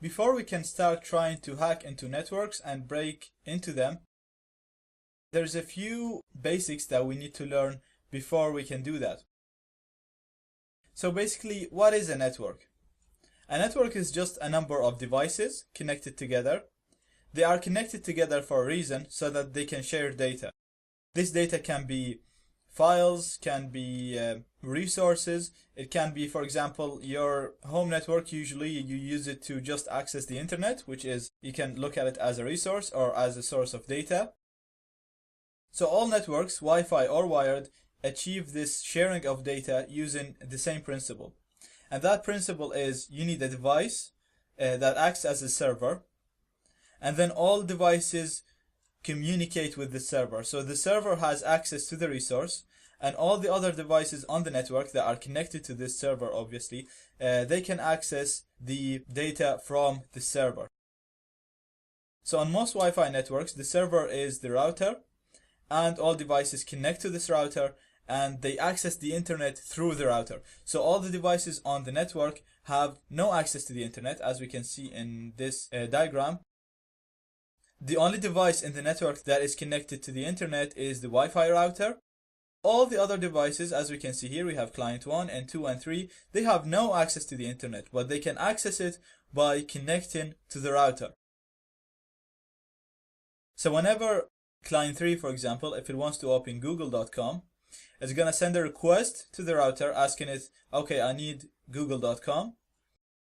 before we can start trying to hack into networks and break into them, there's a few basics that we need to learn before we can do that. So basically, what is a network? A network is just a number of devices connected together. They are connected together for a reason, so that they can share data. This data can be files, can be resources. It can be, for example, your home network. Usually you use it to just access the internet, which is, you can look at it as a resource or as a source of data. So all networks, Wi-Fi or wired, achieve this sharing of data using the same principle. And that principle is, you need a device that acts as a server, and then all devices communicate with the server. So the server has access to the resource, and all the other devices on the network that are connected to this server, obviously, they can access the data from the server. So on most Wi-Fi networks, the server is the router, and all devices connect to this router, and they access the internet through the router. So all the devices on the network have no access to the internet, as we can see in this diagram. The only device in the network that is connected to the internet is the Wi-Fi router. All the other devices, as we can see here, we have client 1 and 2 and 3, they have no access to the internet, but they can access it by connecting to the router. So whenever client 3, for example, if it wants to open google.com, it's going to send a request to the router asking it, okay, I need google.com.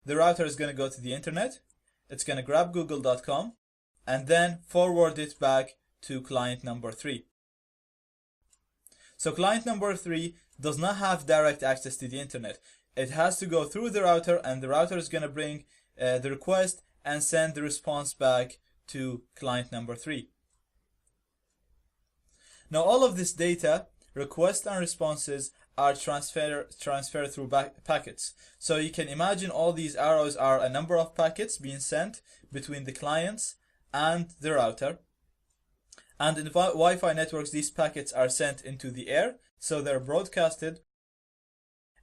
The router is going to go to the internet. It's going to grab google.com and then forward it back to client number 3. So client number 3 does not have direct access to the internet. It has to go through the router, and the router is going to bring the request and send the response back to client number 3. Now all of this data, requests and responses, are transferred through packets. So you can imagine all these arrows are a number of packets being sent between the clients and the router. And in Wi-Fi networks, these packets are sent into the air, so they're broadcasted.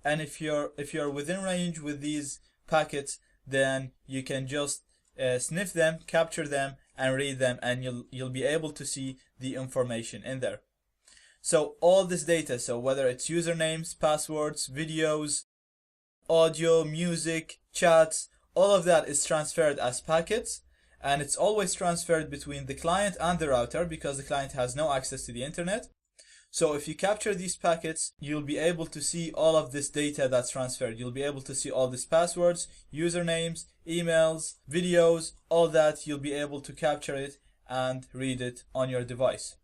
And if you're within range with these packets, then you can just sniff them, capture them, and read them, and you'll be able to see the information in there. So all this data, so whether it's usernames, passwords, videos, audio, music, chats, all of that is transferred as packets, and it's always transferred between the client and the router because the client has no access to the internet. So if you capture these packets, you'll be able to see all of this data that's transferred. You'll be able to see all these passwords, usernames, emails, videos, all that. You'll be able to capture it and read it on your device.